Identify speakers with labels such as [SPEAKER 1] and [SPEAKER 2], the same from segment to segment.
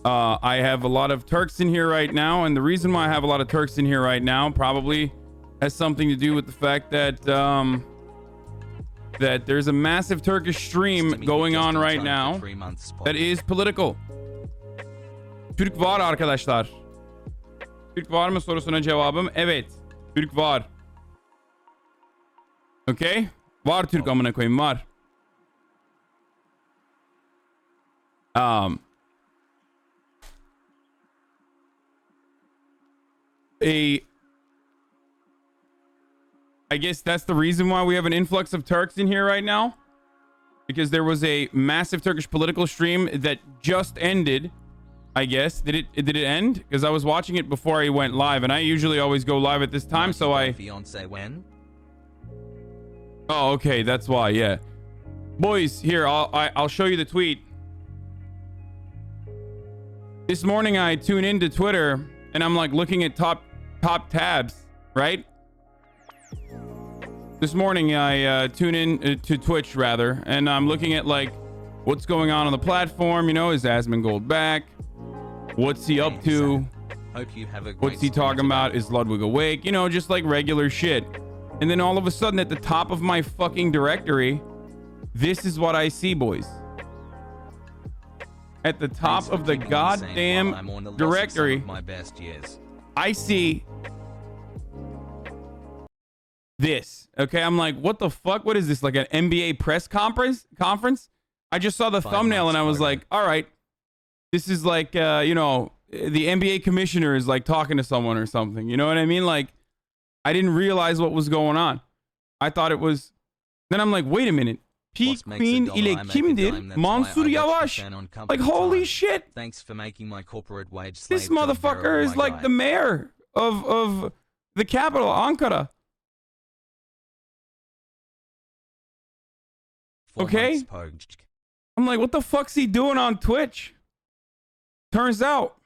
[SPEAKER 1] I have a lot of Turks in here right now, and the reason why I have a lot of Turks in here right now probably has something to do with the fact that that there's a massive Turkish stream going on right now that is political. Türk var arkadaşlar. Türk var mı sorusuna cevabım evet. Türk var. Okay? Var Türk amına koyayım var. I guess that's the reason why we have an influx of Turks in here right now, because there was a massive Turkish political stream that just ended. I guess did it end? Because I was watching it before I went live, and I usually always go live at this time. So
[SPEAKER 2] Fiance when?
[SPEAKER 1] Oh, okay, that's why. Yeah, boys, here I'll show you the tweet. This morning I tune into Twitter and I'm like looking at top tabs, right? This morning I tune in to Twitch rather, and I'm looking at like what's going on the platform. You know, is Asmongold back? What's he up to?
[SPEAKER 2] Hope you have a great
[SPEAKER 1] What's he talking about? Is Ludwig awake? You know, just like regular shit. And then all of a sudden at the top of my fucking directory, this is what I see, boys. At the top of the goddamn directory,
[SPEAKER 2] my best years.
[SPEAKER 1] I see this. Okay, I'm like, what the fuck? What is this? Like an NBA press conference? I just saw the thumbnail and I was like, all right, this is like, you know, the NBA commissioner is like talking to someone or something. You know what I mean? Like, I didn't realize what was going on. I thought it was. Then I'm like, wait a minute. P Queen ile kimdir? Mansur Yavaş. Like, holy shit.
[SPEAKER 2] Thanks for making my corporate wage slave.
[SPEAKER 1] This motherfucker is like the mayor of the capital, Ankara. Okay? I'm like, what the fuck's he doing on Twitch? Turns out,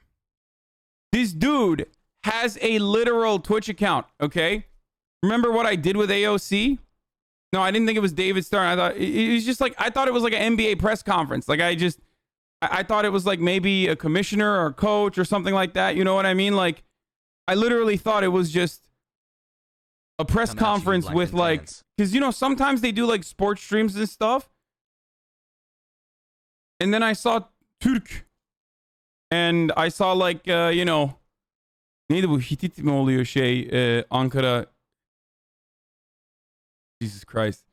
[SPEAKER 1] this dude has a literal Twitch account, okay? Remember what I did with AOC? No, I didn't think it was David Stern. I thought it was just like, I thought it was like an NBA press conference. Like I thought it was like maybe a commissioner or coach or something like that. You know what I mean? Like, I literally thought it was just a press conference with like, because you know, sometimes they do like sports streams and stuff. And then I saw Türk. And I saw like, you know, neydi bu? Hitit mi oluyor Ankara? Jesus Christ.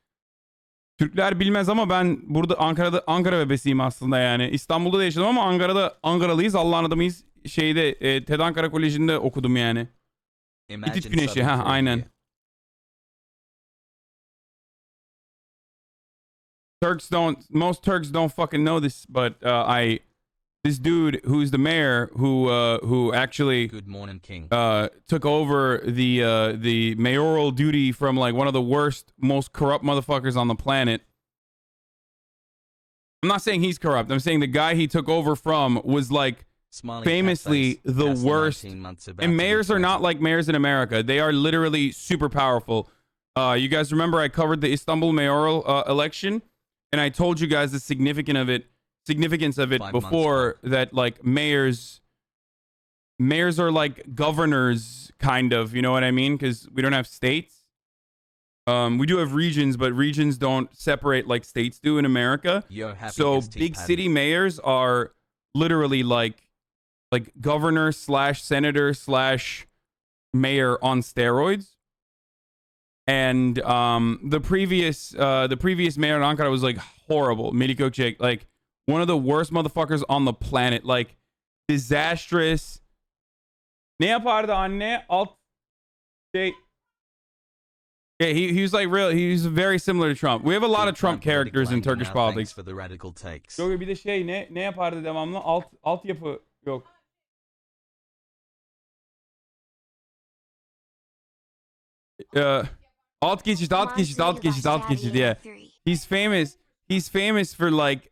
[SPEAKER 1] Türkler bilmez ama ben burada Ankara bebesiyim aslında yani. İstanbul'da da yaşadım ama Ankaralıyız. Allah'ın adamıyız. TED Ankara Koleji'nde okudum yani. Hitit Güneşi. Ha, aynen. Most Turks don't fucking know this, but this dude who's the mayor who actually
[SPEAKER 2] Good morning, King.
[SPEAKER 1] Took over the mayoral duty from like one of the worst, most corrupt motherfuckers on the planet. I'm not saying he's corrupt. I'm saying the guy he took over from was like famously the worst. And mayors are not like mayors in America. They are literally super powerful. You guys remember I covered the Istanbul mayoral election, and I told you guys the significance of it before, that like mayors are like governors kind of, you know what I mean? Because we don't have states. We do have regions, but regions don't separate like states do in America. So big city mayors are literally like governor / senator / mayor on steroids. And the previous mayor in Ankara was like horrible. Melik Gökçek, like one of the worst motherfuckers on the planet. Like disastrous. Ne yapardı anne? Yeah, he was like real. He's very similar to Trump. We have a lot of Trump characters in Turkish politics.
[SPEAKER 2] For the radical takes.
[SPEAKER 1] Yok bir de ne yapardı devamlı? Altyapı yok. Alt geçit. Yeah, he's famous for like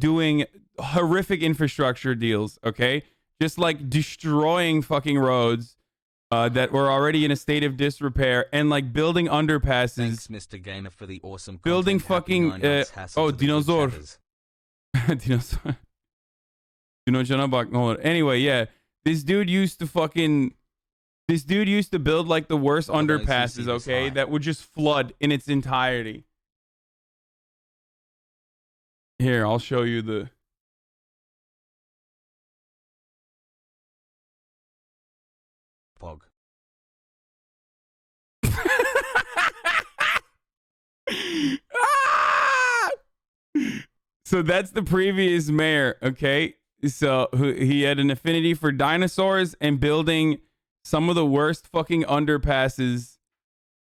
[SPEAKER 1] doing horrific infrastructure deals. Okay, just like destroying fucking roads that were already in a state of disrepair, and like building underpasses.
[SPEAKER 2] Thanks, Mr. Gamer, for the awesome
[SPEAKER 1] building fucking dinosaur. Dinocan'a bak ne olur. Anyway, yeah. This dude used to build like the worst underpasses, okay? That would just flood in its entirety. Here, I'll show you the...
[SPEAKER 2] Pog.
[SPEAKER 1] So that's the previous mayor, okay? So he had an affinity for dinosaurs and building some of the worst fucking underpasses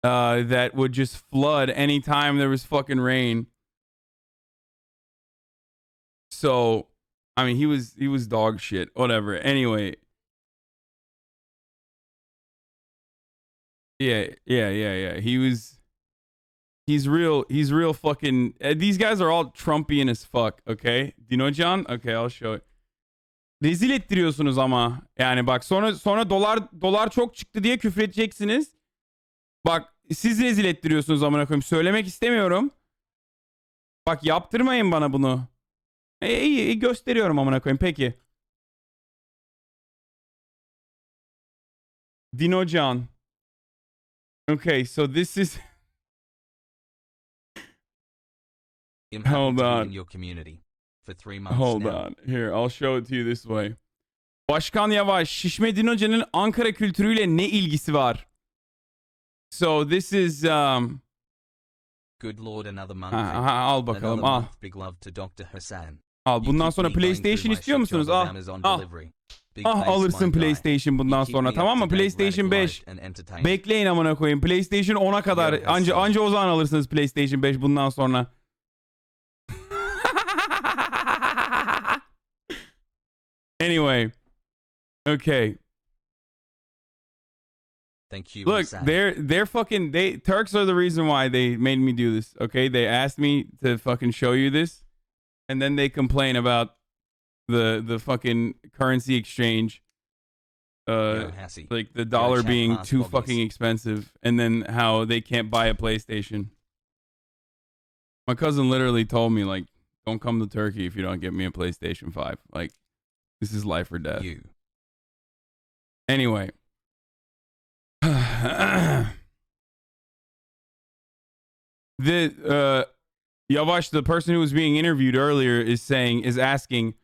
[SPEAKER 1] that would just flood anytime there was fucking rain. So, I mean, he was dog shit. Whatever. Anyway. Yeah. He's real fucking... these guys are all Trumpian as fuck, okay? Do you know John? Okay, I'll show it. Rezil ettiriyorsunuz ama. Yani bak sonra dolar çok çıktı diye küfür edeceksiniz. Bak siz rezil ettiriyorsunuz amına koyayım. Söylemek istemiyorum. Bak yaptırmayın bana bunu. İyi gösteriyorum amına koyayım. Peki. Dino John. Okay, so this is... Hold on.
[SPEAKER 2] In your community for 3 months
[SPEAKER 1] Hold
[SPEAKER 2] now.
[SPEAKER 1] on. Here, I'll show it to you this way. Başkan Yavaş, Şişme Dinocan'ın Ankara kültürüyle ne ilgisi var? So this is
[SPEAKER 2] Good Lord, another month.
[SPEAKER 1] al bakalım. Al.
[SPEAKER 2] Big love to Dr. Hassan.
[SPEAKER 1] Al. Bundan sonra PlayStation istiyor musunuz? Al. Alırsın PlayStation bundan sonra. Tamam mı? PlayStation 5. Bekleyin amına koyayım. PlayStation 10'a kadar. Anca o zaman alırsınız PlayStation 5 bundan sonra. Anyway. Okay.
[SPEAKER 2] Thank you.
[SPEAKER 1] Look, they're fucking Turks are the reason why they made me do this. Okay, they asked me to fucking show you this, and then they complain about the fucking currency exchange, like the dollar being too fucking expensive, and then how they can't buy a PlayStation. My cousin literally told me like, "Don't come to Turkey if you don't get me a PlayStation 5. Like, this is life or death." Anyway. Yavaş, the person who was being interviewed earlier, is asking,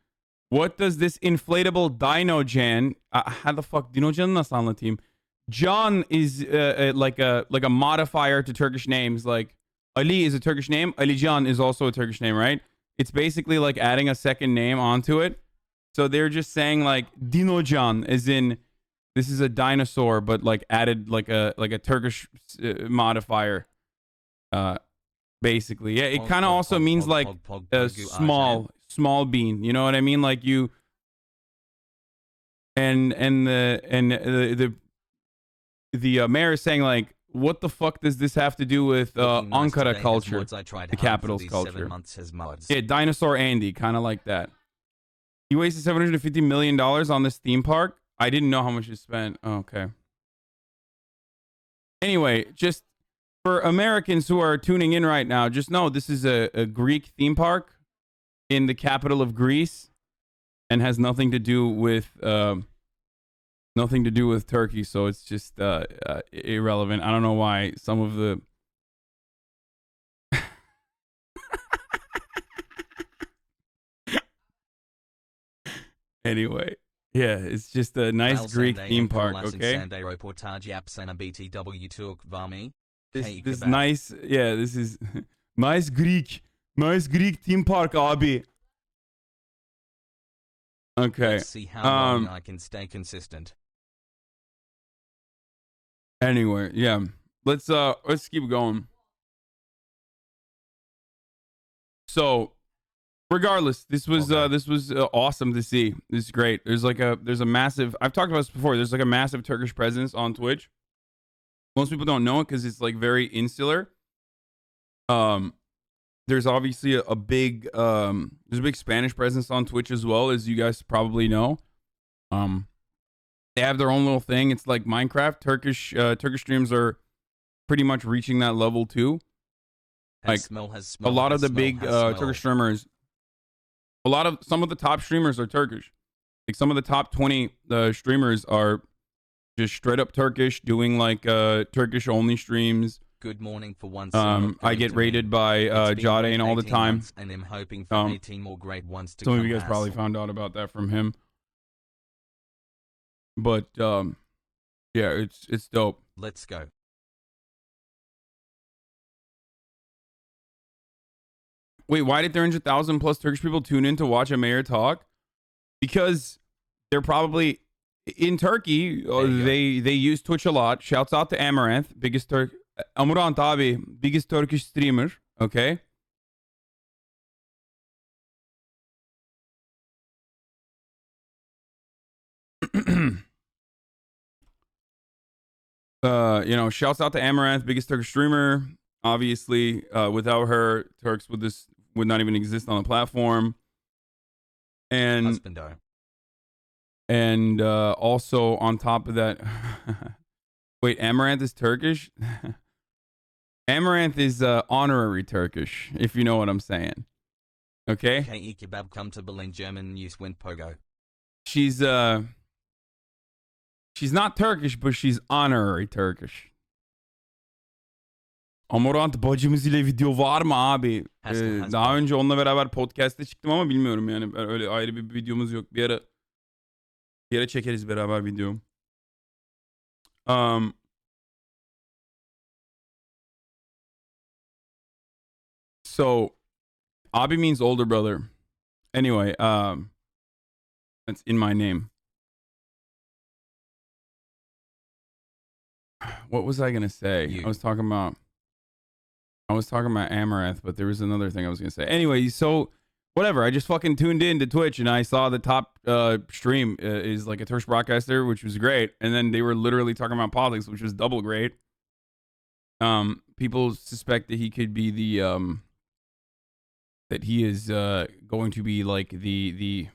[SPEAKER 1] what does this inflatable Dinocan? How the fuck Dinocan'ı nasıl anlatayım? John is like a modifier to Turkish names. Like Ali is a Turkish name. Alican is also a Turkish name, right? It's basically like adding a second name onto it. So they're just saying like Dinocan, as in this is a dinosaur, but like added like a Turkish modifier. Basically, yeah. It kind of also means like a small bean. You know what I mean? Like you. And the mayor is saying like, what the fuck does this have to do with Ankara culture, the capital's culture? Yeah, Dinosaur Andy, kind of like that. He wasted $750 million on this theme park. I didn't know how much he spent. Oh, okay. Anyway, just for Americans who are tuning in right now, just know this is a Greek theme park in the capital of Greece, and has nothing to do with Turkey. So it's just irrelevant. I don't know why some of the anyway. Yeah, it's just a nice Greek theme park, okay? This nice, yeah, this is nice Greek theme park, abi. Okay.
[SPEAKER 2] Let's see how long I can stay consistent.
[SPEAKER 1] Anyway, yeah. Let's keep going. So, regardless, this was awesome to see. This is great. There's a massive, I've talked about this before, there's like a massive Turkish presence on Twitch. Most people don't know it because it's like very insular. There's obviously a big there's a big Spanish presence on Twitch as well, as you guys probably know. They have their own little thing. It's like Minecraft. Turkish streams are pretty much reaching that level too. Like a lot of the big Turkish streamers, some of the top streamers are Turkish. Like some of the top 20 streamers are just straight up Turkish, doing like Turkish only streams.
[SPEAKER 2] Good morning for once.
[SPEAKER 1] I get rated by Jadain all the time.
[SPEAKER 2] And I'm hoping for 18 more great ones to
[SPEAKER 1] some
[SPEAKER 2] come.
[SPEAKER 1] of you guys probably found out about that from him. But yeah, it's dope.
[SPEAKER 2] Let's go.
[SPEAKER 1] Wait, why did 300,000 plus Turkish people tune in to watch a mayor talk? Because they're probably in Turkey. They use Twitch a lot. Shouts out to Amaranth, biggest Amurant abi, biggest Turkish streamer. Okay. You know, shouts out to Amaranth, biggest Turkish streamer. Obviously, without her, Turks would not even exist on the platform. And also on top of that, wait, Amaranth is Turkish? Amaranth is honorary Turkish, if you know what I'm saying. Okay?
[SPEAKER 2] K.E. Kebab come to Berlin, German use went pogo.
[SPEAKER 1] She's not Turkish, but she's honorary Turkish. Amorant bacımız ile video var mı abi? Daha önce onunla beraber podcast'te çıktım ama bilmiyorum yani. Öyle ayrı bir videomuz yok. Bir ara çekeriz beraber video. So abi means older brother. Anyway, that's in my name. What was I gonna say? I was talking about Amaranth, but there was another thing I was gonna say. Anyway, so whatever. I just fucking tuned in to Twitch and I saw the top stream is like a Turkish broadcaster, which was great. And then they were literally talking about politics, which was double great. People suspect that he could be the that he is going to be like the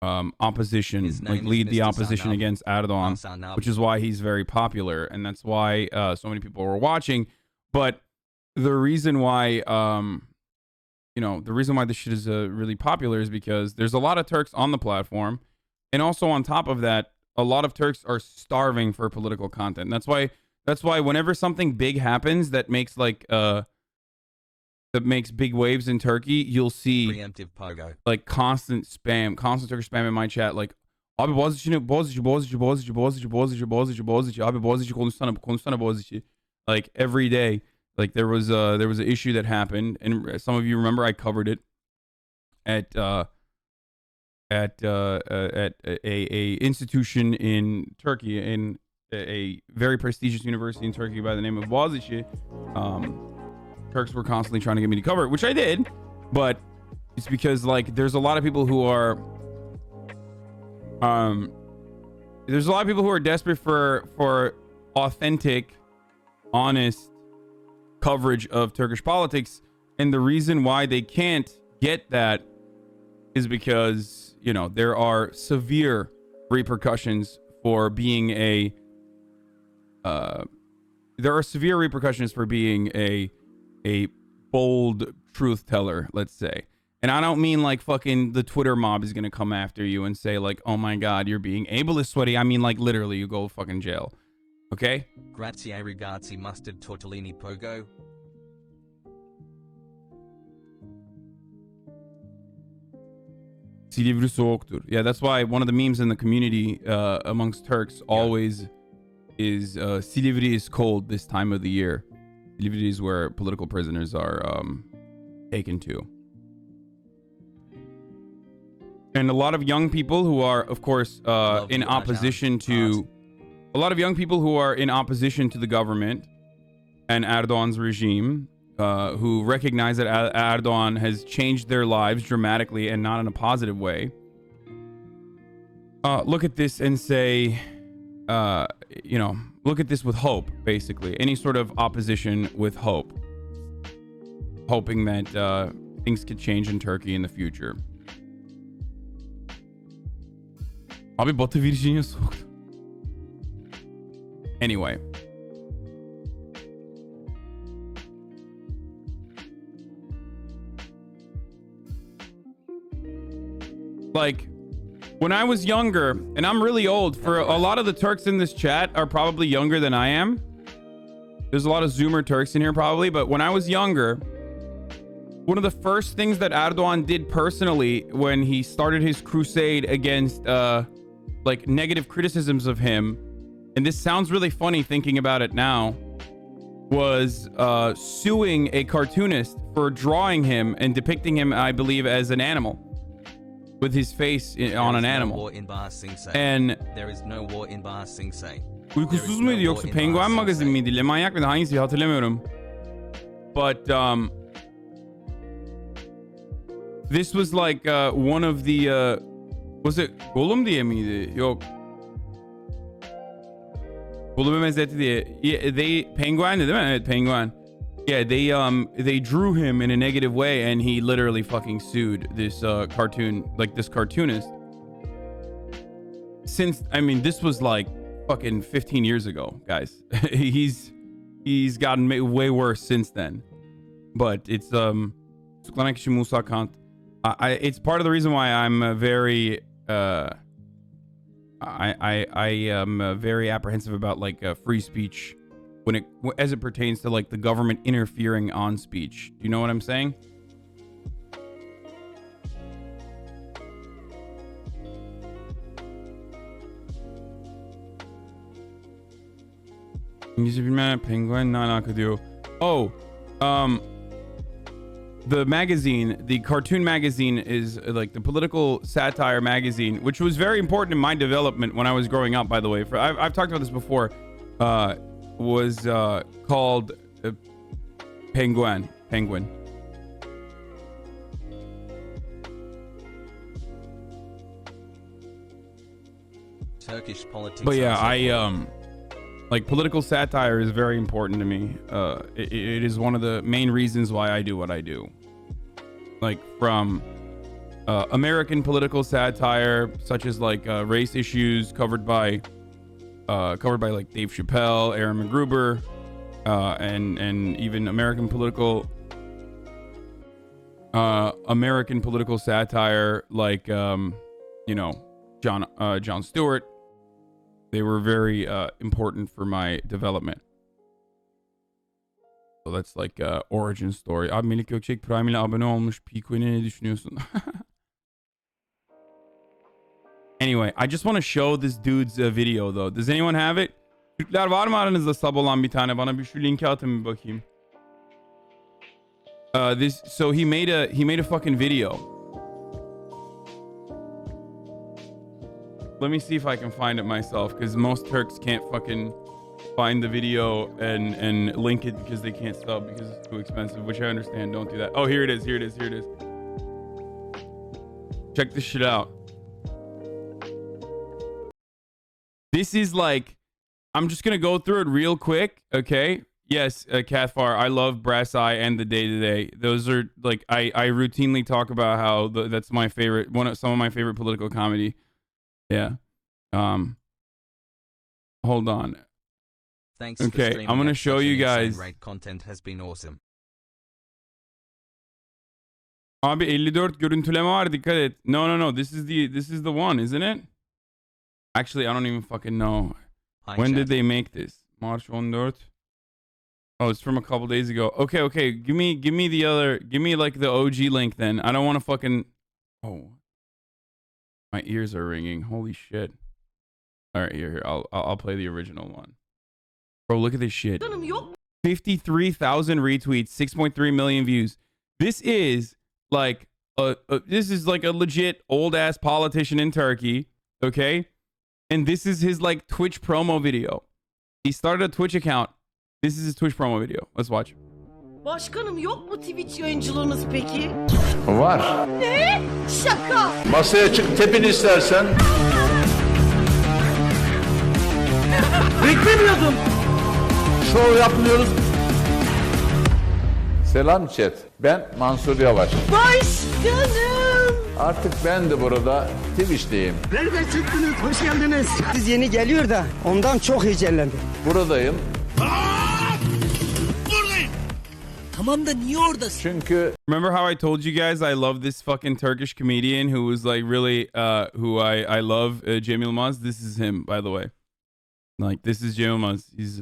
[SPEAKER 1] opposition, like lead the opposition against Erdogan, which is why he's very popular, and that's why so many people were watching. But the reason why the reason why this shit is really popular is because there's a lot of Turks on the platform, and also on top of that, a lot of Turks are starving for political content. That's why whenever something big happens that makes like that makes big waves in Turkey, you'll see
[SPEAKER 2] preemptive pogo, like
[SPEAKER 1] constant Turkish spam in my chat, like abi Boğaziçi abi konuşsana Boğaziçi, like every day. Like there was an issue that happened, and some of you remember I covered it at a institution in Turkey, in a very prestigious university in Turkey by the name of Boğaziçi. Turks were constantly trying to get me to cover it, which I did, but it's because like there's a lot of people who are desperate for authentic, honest coverage of Turkish politics, and the reason why they can't get that is because, you know, there are severe repercussions for being a bold truth teller, let's say. And I don't mean like fucking the Twitter mob is gonna come after you and say like, oh my god, you're being ableist, sweaty. I mean like literally you go fucking jail. Okay?
[SPEAKER 2] Grazie ragazzi mustard tortellini pogo.
[SPEAKER 1] Silivri soğuktur. Yeah, that's why one of the memes in the community amongst Turks always is Silivri is cold this time of the year. Silivri is where political prisoners are taken to. And a lot of young people who are, of course, in opposition to... A lot of young people who are in opposition to the government and Erdogan's regime, who recognize that Erdogan has changed their lives dramatically and not in a positive way, look at this and say, look at this with hope, basically. Any sort of opposition with hope. Hoping that things could change in Turkey in the future. Abi Batı Virginia soğuktu. Anyway. Like, when I was younger, and I'm really old, for a lot of the Turks in this chat are probably younger than I am. There's a lot of Zoomer Turks in here probably, but when I was younger, one of the first things that Erdogan did personally when he started his crusade against like negative criticisms of him, and this sounds really funny thinking about it now, was suing a cartoonist for drawing him and depicting him, I believe, as an animal with his face on an animal. And
[SPEAKER 2] there is no war in Ba Sing Se.
[SPEAKER 1] Uykusuz muydu yoksa Penguen magazin miydi? Le Manyak mıydı? Hangisi hatırlamıyorum. But this was like one of the was it Gollum diye miydi? Yok. Gollum'un mezeti diye. Yeah, Penguen'di değil mi? Evet, Penguin. Yeah, they drew him in a negative way, and he literally fucking sued this this cartoonist. Since, I mean, this was like fucking 15 years ago, guys. he's gotten way worse since then. But it's Musa Kant. It's part of the reason why I'm very I am very apprehensive about like free speech as it pertains to like the government interfering on speech. Do you know what I'm saying? Penguin ne alaka diyor. Oh, the magazine, the cartoon magazine, is like the political satire magazine, which was very important in my development when I was growing up, by the way. I've talked about this before. Was called Penguin.
[SPEAKER 2] Turkish politics.
[SPEAKER 1] But yeah, like political satire is very important to me. It is one of the main reasons why I do what I do. Like from American political satire, such as like race issues covered by like Dave Chappelle, Aaron McGruber, and even American political satire like you know, Jon Stewart. They were very important for my development. So that's like origin story. Abi Melik Gökçek Prime ile abone olmuş. Piko'ya ne düşünüyorsun? Anyway, I just want to show this dude's video though. Does anyone have it? Türkler var mı aranızda sub olan bir tane? Bana bir şu linki atın bir bakayım. So he made a fucking video. Let me see if I can find it myself, because most Turks can't fucking find the video and link it because they can't sub because it's too expensive, which I understand. Don't do that. Oh, here it is. Check this shit out. This is like, I'm just going to go through it real quick. Okay. Yes, Cathfar, I love Brass Eye and the Day to Day. Those are like, I routinely talk about how that's my favorite, some of my favorite political comedy. Yeah. Hold on.
[SPEAKER 2] Thanks.
[SPEAKER 1] Okay, I'm gonna show you guys.
[SPEAKER 2] Great content has been awesome.
[SPEAKER 1] Abi 54 görüntüleme var, dikkat et. No. This is the one, isn't it? Actually, I don't even fucking know. When did they make this? March 14. Oh, it's from a couple days ago. Okay. Give me the other. Give me like the OG link then. I don't want to fucking. Oh. My ears are ringing. Holy shit. All right, here. I'll play the original one. Bro, look at this shit. 53,000 retweets, 6.3 million views. This is like a legit old ass politician in Turkey, okay? And this is his like Twitch promo video. He started a Twitch account. This is his Twitch promo video. Let's watch.
[SPEAKER 3] Başkanım, yok mu Twitch yayıncılığınız peki?
[SPEAKER 4] Var.
[SPEAKER 3] Ne? Şaka.
[SPEAKER 4] Masaya çık, tepin istersen.
[SPEAKER 3] Beklemiyordum.
[SPEAKER 4] Şov yapmıyoruz. Selam chat. Ben Mansur Yavaş.
[SPEAKER 3] Başkanım.
[SPEAKER 4] Artık ben de burada Twitch'teyim.
[SPEAKER 3] Nereden çıktınız? Hoş geldiniz. Siz yeni geliyor da ondan çok heyecanlandım.
[SPEAKER 4] Buradayım.
[SPEAKER 5] Tamam da niye oradasın?
[SPEAKER 4] Çünkü
[SPEAKER 1] Remember how I told you guys I love this fucking Turkish comedian who was like really who I love, Cem Yılmaz? This is him, by the way. Like, this is Cem Yılmaz. He's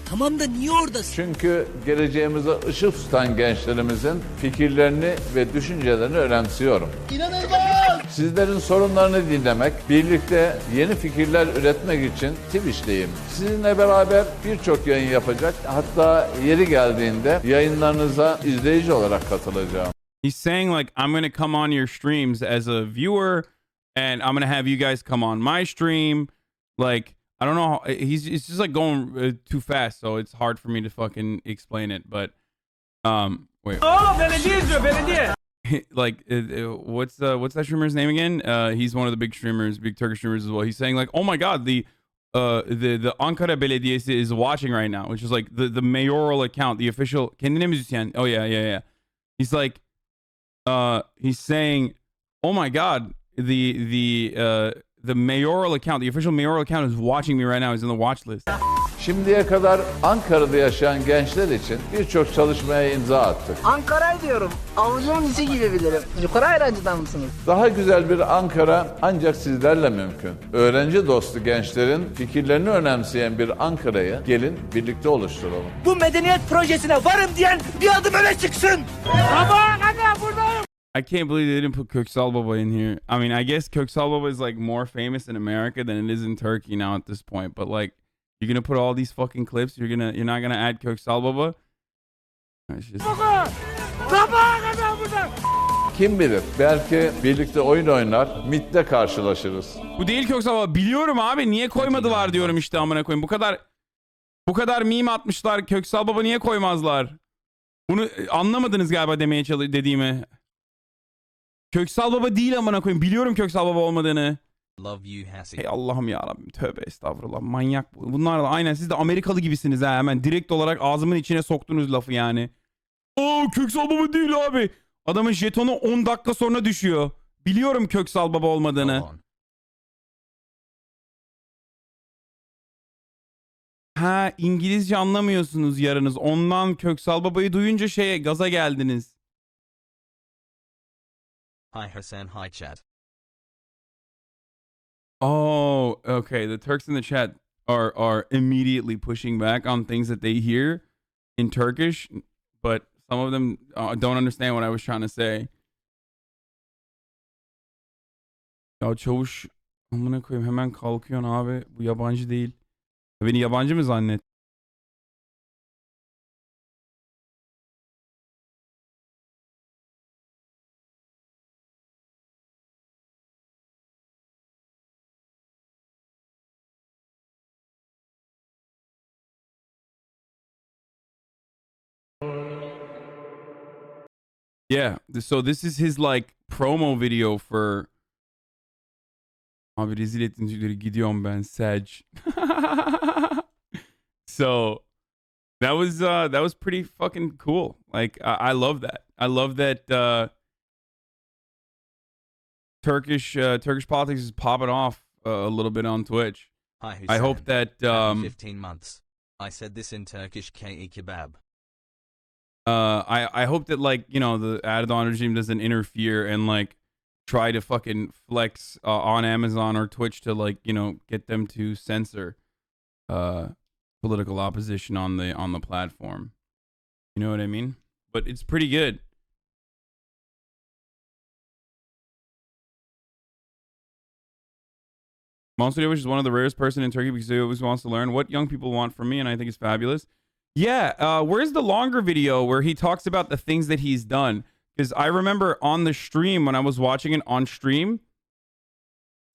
[SPEAKER 5] Tamam da niye oradasın?
[SPEAKER 4] Çünkü geleceğimize ışık tutan gençlerimizin fikirlerini ve düşüncelerini önemsiyorum.
[SPEAKER 3] İnanılmaz!
[SPEAKER 4] Sizlerin sorunlarını dinlemek, birlikte yeni fikirler üretmek için Twitch'teyim. Sizinle beraber birçok yayın yapacak, hatta yeri geldiğinde yayınlarınıza izleyici olarak katılacağım.
[SPEAKER 1] he's saying like I'm gonna come on your streams as a viewer, and I'm gonna have you guys come on my stream. Like, I don't know. It's just like going too fast, so it's hard for me to fucking explain it. But wait.
[SPEAKER 6] Oğlum belediye izliyor belediye.
[SPEAKER 1] Like, what's that streamer's name again? He's one of the big streamers, big Turkish streamers as well. He's saying like, oh my god, the Ankara Belediyesi is watching right now, which is like the mayoral account, the official. Kendine müzisyen. Oh yeah. He's like, he's saying, oh my god, the mayoral account, the official mayoral account is watching me right now. He's in the watch list.
[SPEAKER 4] Şimdiye kadar Ankara'da yaşayan gençler için birçok çalışmaya imza attık.
[SPEAKER 7] Ankara'yı diyorum. Avucumun içi gibi bilirim. Yukarı ayrancıdan mısınız?
[SPEAKER 4] Daha güzel bir Ankara ancak sizlerle mümkün. Öğrenci dostu gençlerin fikirlerini önemseyen bir Ankara'yı gelin birlikte oluşturalım.
[SPEAKER 5] Bu medeniyet projesine varım diyen bir adım öne çıksın.
[SPEAKER 6] Sabaha kadar buradayım.
[SPEAKER 1] I can't believe they didn't put Köksal Baba in here. I mean, I guess Köksal Baba is like more famous in America than it is in Turkey now at this point. But like, you're gonna put all these fucking clips. You're not gonna add Köksal Baba. It's just...
[SPEAKER 6] Sabaha kadar buradayım.
[SPEAKER 4] Kim bilir belki birlikte oyun oynar, MIT'te karşılaşırız.
[SPEAKER 1] Bu değil Köksal Baba. Biliyorum abi. Niye koymadılar diyorum işte, amına koyayım. Bu kadar meme atmışlar. Köksal Baba niye koymazlar? Bunu anlamadınız galiba dediğimi. Köksal Baba değil amına koyayım. Biliyorum Köksal Baba olmadığını.
[SPEAKER 2] Love you Hassie.
[SPEAKER 1] Hey Allah'ım ya Rabbim, tövbe estağfurullah, manyak bu. Bunlar da aynen, siz de Amerikalı gibisiniz ha, hemen direkt olarak ağzımın içine soktunuz lafı yani. Oo, Köksal Baba değil abi. Adamın jetonu 10 dakika sonra düşüyor. Biliyorum Köksal Baba olmadığını.
[SPEAKER 2] Go on.
[SPEAKER 1] Ha, İngilizce anlamıyorsunuz yarınız. Ondan Köksal Baba'yı duyunca gaza geldiniz.
[SPEAKER 2] Hi Hassan, hi chat.
[SPEAKER 1] Oh, okay. The Turks in the chat are immediately pushing back on things that they hear in Turkish, but some of them don't understand what I was trying to say. Ya çavuş, amına koyayım, hemen kalkıyorsun abi. Bu yabancı değil. Beni yabancı mı zannet? Yeah, so this is his like promo video for... Abi rezil ettin çocukları, gidiyorum ben, Saj. So that was pretty fucking cool. Like I love that. I love that Turkish politics is popping off a little bit on Twitch.
[SPEAKER 2] Hi Hussein.
[SPEAKER 1] I hope that
[SPEAKER 2] Happy 15 months. I said this in Turkish ke kebab.
[SPEAKER 1] I hope that, like, you know, the Erdogan regime doesn't interfere and like try to fucking flex on Amazon or Twitch to, like, you know, get them to censor political opposition on the platform. You know what I mean? But it's pretty good. Mansur Yavaş is one of the rarest person in Turkey because he always wants to learn what young people want from me, and I think it's fabulous. Yeah, where's the longer video where he talks about the things that he's done? Because I remember on the stream, when I was watching it on stream...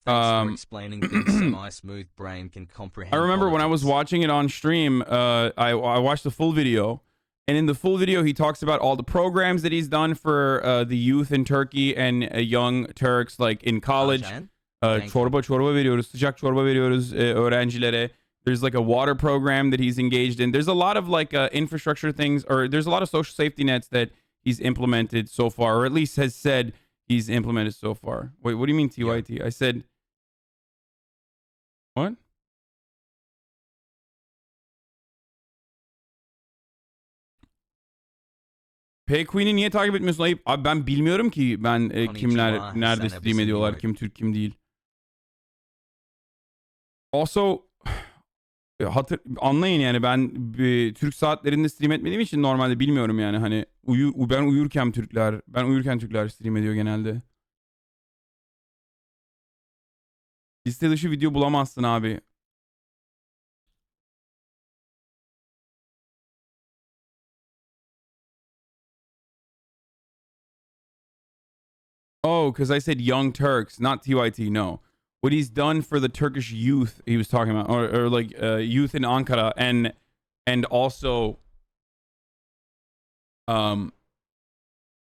[SPEAKER 2] Thanks for explaining things so my smooth brain can comprehend.
[SPEAKER 1] I remember when I was watching it on stream, I watched the full video. And in the full video, he talks about all the programs that he's done for the youth in Turkey and young Turks, like in college. Çorba veriyoruz, sıcak çorba veriyoruz öğrencilere. There's like a water program that he's engaged in. There's a lot of like infrastructure things, or there's a lot of social safety nets that he's implemented so far, or at least has said he's implemented so far. Wait, what do you mean TYT? Yeah. I said, what? P Queen'i niye takip etmiyorsun ayıp? Abi ben bilmiyorum ki ben kimler nerede stream ediyorlar, kim Türk kim değil. Also anlayın yani ben Türk saatlerinde stream etmediğim için normalde bilmiyorum yani hani ben uyurken Türkler stream ediyor genelde. Liste dışı video bulamazsın abi. Oh, because I said Young Turks, not TYT. No, what he's done for the Turkish youth, he was talking about, or like youth in Ankara, and also,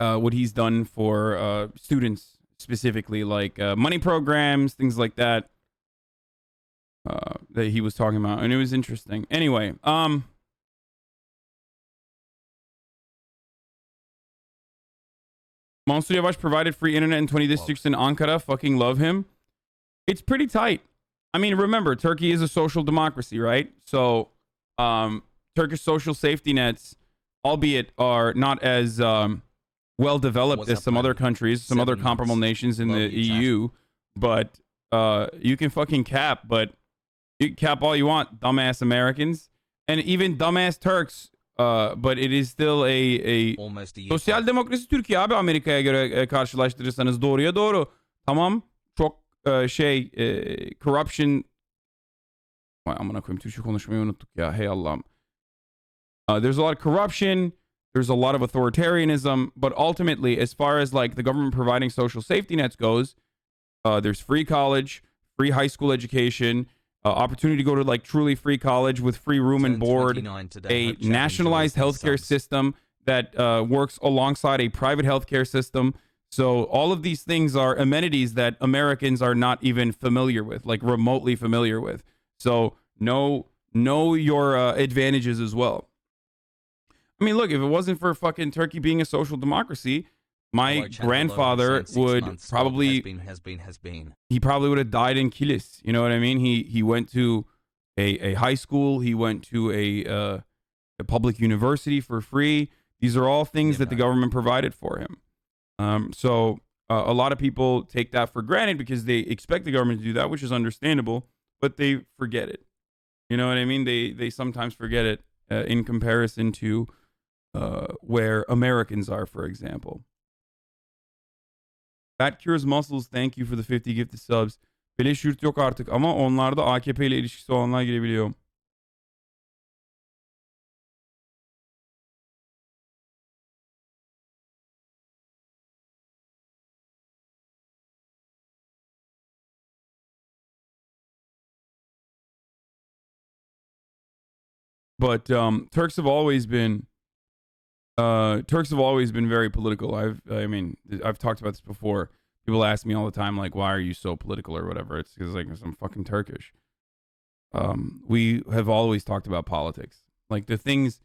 [SPEAKER 1] what he's done for students specifically, like money programs, things like that. That he was talking about, and it was interesting. Anyway, Mansur Yavaş provided free internet in 20 districts in Ankara. Fucking love him. It's pretty tight. I mean, remember, Turkey is a social democracy, right? So, Turkish social safety nets, albeit are not as well developed as some other countries, some other comparable nations in the EU, but you can fucking cap, but you can cap all you want, dumbass Americans, and even dumbass Turks. But it is still a sosyal demokrasi Türkiye abi, Amerika'ya göre karşılaştırırsanız doğruya doğru. Tamam, çok corruption. Vay amına koyayım, Türkçe konuşmayı unuttuk ya, hey Allah'ım. There's a lot of corruption, there's a lot of authoritarianism, but ultimately, as far as like the government providing social safety nets goes, there's free college, free high school education, opportunity to go to like truly free college with free room and board, a nationalized healthcare system that works alongside a private healthcare system. So all of these things are amenities that Americans are not even familiar with, like remotely familiar with. So know your advantages as well. I mean, look, if it wasn't for fucking Turkey being a social democracy, my grandfather would probably he probably would have died in Kilis. You know what I mean? He went to a high school. He went to a public university for free. These are all things that the government provided for him. So a lot of people take that for granted because they expect the government to do that, which is understandable, but they forget it. You know what I mean? They sometimes forget it in comparison to where Americans are, for example. Fat Cures Muscles, thank you for the 50 gifted subs. Beleş yurt yok artık ama onlarda AKP ile ilişkisi olanlar girebiliyor. But Turks have always been very political. I've talked about this before. People ask me all the time, like, why are you so political or whatever? It's because like I'm fucking Turkish. We have always talked about politics, like the things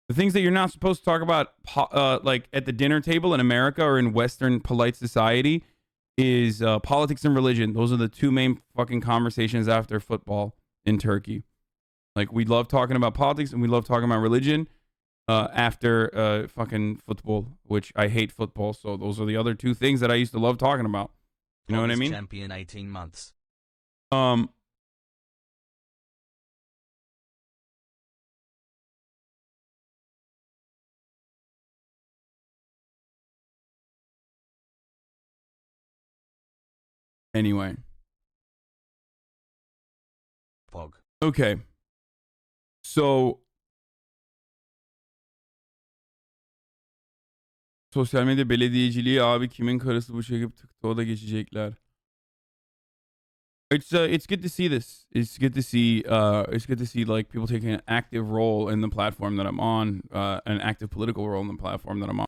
[SPEAKER 1] that you're not supposed to talk about, like at the dinner table in America or in Western polite society, is politics and religion. Those are the two main fucking conversations after football in Turkey. Like we love talking about politics and we love talking about religion. After fucking football, which I hate football, so those are the other two things that I used to love talking about. You know what I mean?
[SPEAKER 2] Champion 18 months.
[SPEAKER 1] Anyway.
[SPEAKER 2] Fog.
[SPEAKER 1] Okay. So sosyal medya belediyeciliği abi, kimin karısı bu çekip tıktı, o da geçecekler. It's good to see this. It's good to see like people taking an active role in the platform that I'm on, an active political role in the platform that I'm on.